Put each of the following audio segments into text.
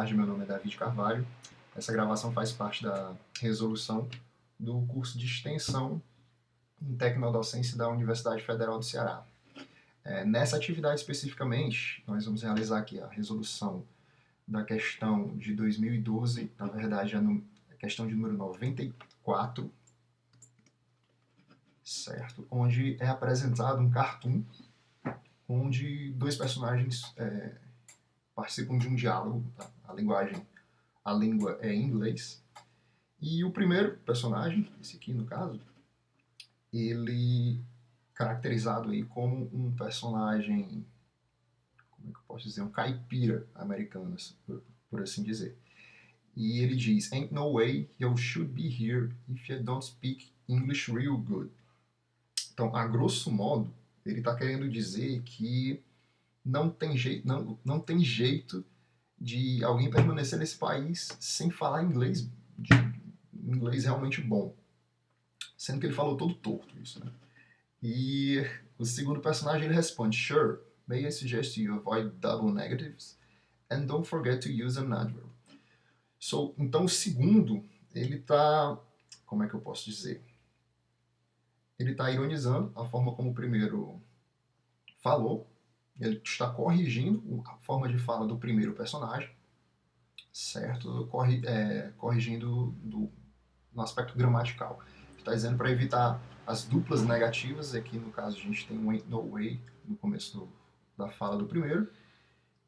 tarde, meu nome é David Carvalho. Essa gravação faz parte da resolução do curso de extensão em Tecnodocência da Universidade Federal do Ceará. Nessa atividade especificamente, nós vamos realizar aqui a resolução da questão de 2012, na verdade a questão de número 94, certo? Onde é apresentado um cartoon onde dois personagens participam de um diálogo, tá? A língua é inglês. E o primeiro personagem, esse aqui no caso, ele caracterizado aí como um personagem, como é que eu posso dizer, um caipira americano, por assim dizer. E ele diz, ain't no way you should be here if you don't speak English real good. Então, a grosso modo, ele está querendo dizer que não tem jeito de alguém permanecer nesse país sem falar inglês, inglês realmente bom. Sendo que ele falou todo torto isso, né? E o segundo personagem ele responde, Sure, may I suggest you avoid double negatives and don't forget to use an adverb. Então o segundo, ele tá, como é que eu posso dizer? Ele está ironizando a forma como o primeiro falou, ele está corrigindo a forma de fala do primeiro personagem, certo? Corrigindo no aspecto gramatical. Está dizendo para evitar as duplas negativas, aqui no caso a gente tem um ain't no way no começo da fala do primeiro,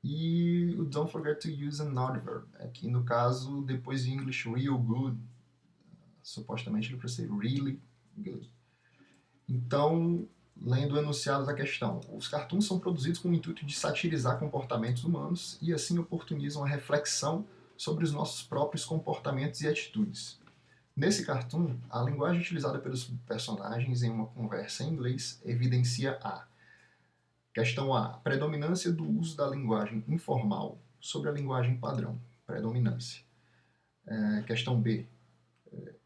e o don't forget to use an adverb, aqui no caso depois de English real good, supostamente ele precisa ser really good. Então, lendo o enunciado da questão, os cartoons são produzidos com o intuito de satirizar comportamentos humanos e assim oportunizam a reflexão sobre os nossos próprios comportamentos e atitudes. Nesse cartoon, a linguagem utilizada pelos personagens em uma conversa em inglês evidencia questão A, predominância do uso da linguagem informal sobre a linguagem padrão, predominância. Questão B,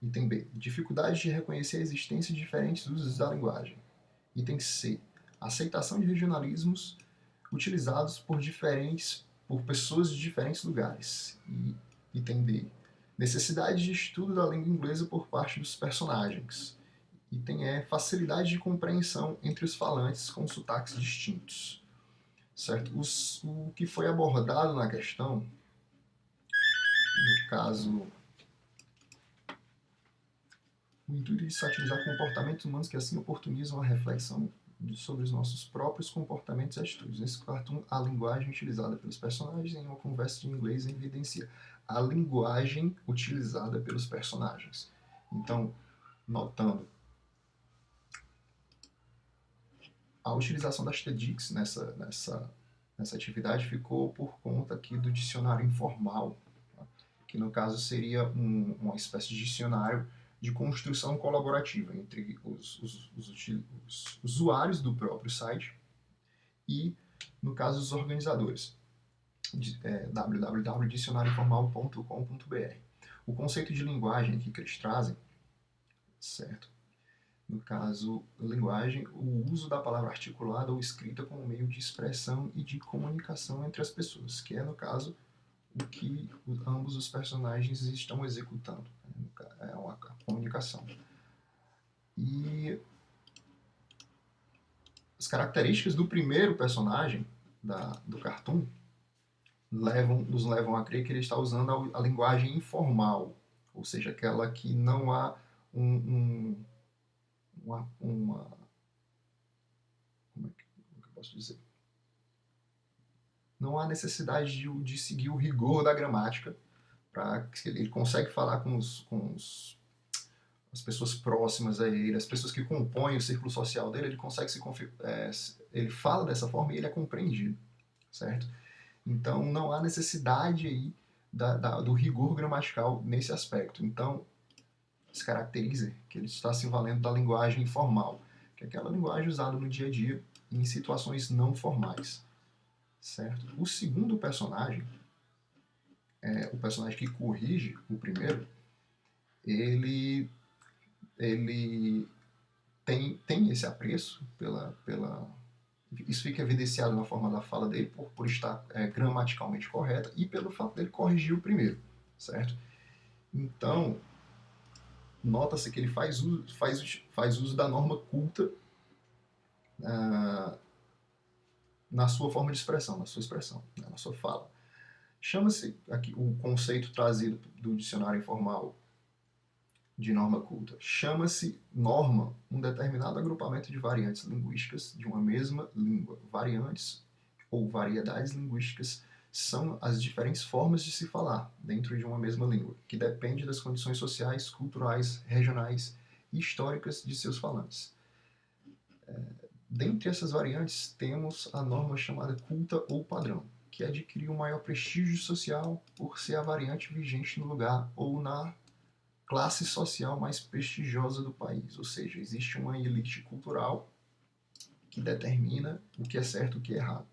item B, dificuldade de reconhecer a existência de diferentes usos da linguagem. Item C, aceitação de regionalismos utilizados por pessoas de diferentes lugares. E item D, necessidade de estudo da língua inglesa por parte dos personagens. Item E, facilidade de compreensão entre os falantes com sotaques distintos. Certo? O que foi abordado na questão, no caso, o intuito de satirizar comportamentos humanos que assim oportunizam a reflexão sobre os nossos próprios comportamentos e atitudes. Nesse cartoon, a linguagem utilizada pelos personagens em uma conversa de inglês evidencia a linguagem utilizada pelos personagens. Então, notando a utilização das TEDx nessa atividade ficou por conta aqui do dicionário informal, tá? Que no caso seria uma espécie de dicionário de construção colaborativa entre os usuários do próprio site e, no caso, os organizadores. www.dicionarioinformal.com.br. O conceito de linguagem aqui que eles trazem, certo? No caso, linguagem, o uso da palavra articulada ou escrita como meio de expressão e de comunicação entre as pessoas, que é, no caso, o que ambos os personagens estão executando. É uma comunicação. E as características do primeiro personagem do cartoon nos levam a crer que ele está usando a linguagem informal, ou seja, aquela que não há como é que eu posso dizer? Não há necessidade de seguir o rigor da gramática, para que ele consegue falar com as pessoas próximas a ele, as pessoas que compõem o círculo social dele, ele consegue ele fala dessa forma e ele é compreendido, certo? Então não há necessidade aí do rigor gramatical nesse aspecto. Então se caracteriza que ele está se valendo da linguagem informal, que é aquela linguagem usada no dia a dia em situações não formais, certo? O segundo personagem, o personagem que corrige o primeiro, ele tem esse apreço Isso fica evidenciado na forma da fala dele por estar gramaticalmente correta e pelo fato dele corrigir o primeiro, certo? Então, nota-se que ele faz uso da norma culta ah, na sua forma de expressão, na sua expressão, né, na sua fala. Chama-se aqui o conceito trazido do dicionário informal de norma culta. Chama-se norma um determinado agrupamento de variantes linguísticas de uma mesma língua. Variantes ou variedades linguísticas são as diferentes formas de se falar dentro de uma mesma língua, que depende das condições sociais, culturais, regionais e históricas de seus falantes. Dentre essas variantes, temos a norma chamada culta ou padrão, que adquiriu um maior prestígio social por ser a variante vigente no lugar ou na classe social mais prestigiosa do país. Ou seja, existe uma elite cultural que determina o que é certo e o que é errado.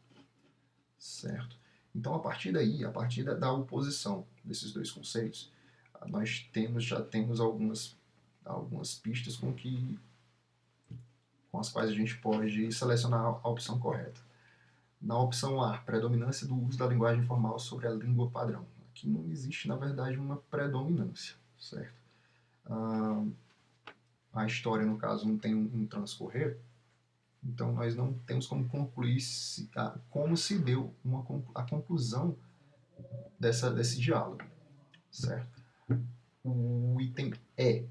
Certo? Então, a partir daí, a partir da oposição desses dois conceitos, nós já temos algumas pistas com as quais a gente pode selecionar a opção correta. Na opção A, predominância do uso da linguagem formal sobre a língua padrão. Aqui não existe, na verdade, uma predominância, certo? A história, no caso, não tem um transcorrer, então nós não temos como concluir como se deu a conclusão desse diálogo, certo? O item E,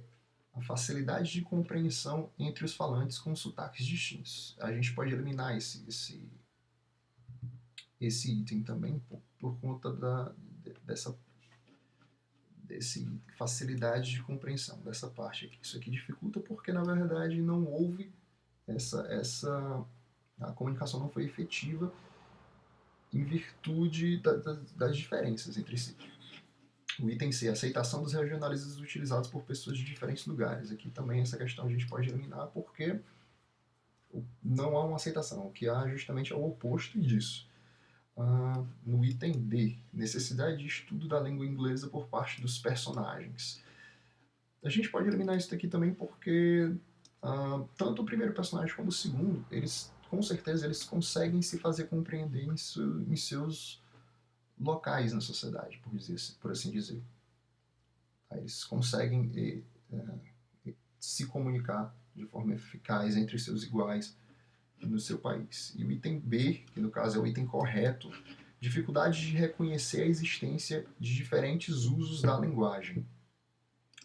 a facilidade de compreensão entre os falantes com sotaques distintos. A gente pode eliminar esse item também por conta dessa facilidade de compreensão dessa parte aqui. Isso aqui dificulta porque, na verdade, não houve a comunicação não foi efetiva em virtude das diferenças entre si. O item C, aceitação dos regionalismos utilizados por pessoas de diferentes lugares. Aqui também essa questão a gente pode eliminar porque não há uma aceitação. O que há justamente é o oposto disso. No item D, necessidade de estudo da língua inglesa por parte dos personagens. A gente pode eliminar isso daqui também porque tanto o primeiro personagem como o segundo, com certeza eles conseguem se fazer compreender em seus locais na sociedade, por assim dizer. Eles conseguem se comunicar de forma eficaz entre seus iguais no seu país. E o item B, que no caso é o item correto, dificuldade de reconhecer a existência de diferentes usos da linguagem.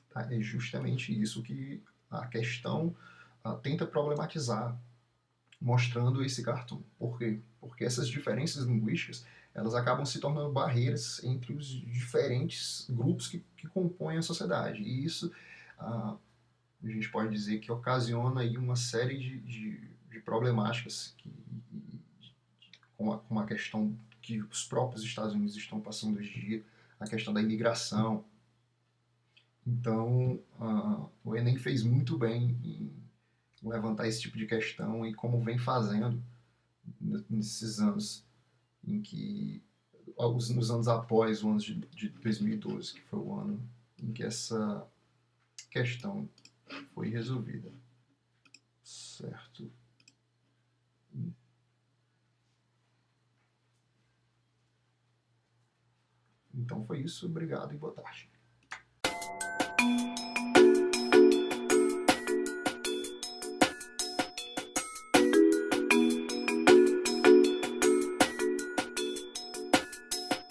Tá? É justamente isso que a questão tenta problematizar, mostrando esse cartoon. Por quê? Porque essas diferenças linguísticas elas acabam se tornando barreiras entre os diferentes grupos que compõem a sociedade. E isso a gente pode dizer que ocasiona aí uma série de problemáticas com a questão que os próprios Estados Unidos estão passando hoje em dia, a questão da imigração. Então, o Enem fez muito bem em levantar esse tipo de questão e como vem fazendo nesses anos em que nos anos após o ano de 2012, que foi o ano em que essa questão foi resolvida. Certo? Então foi isso. Obrigado e boa tarde.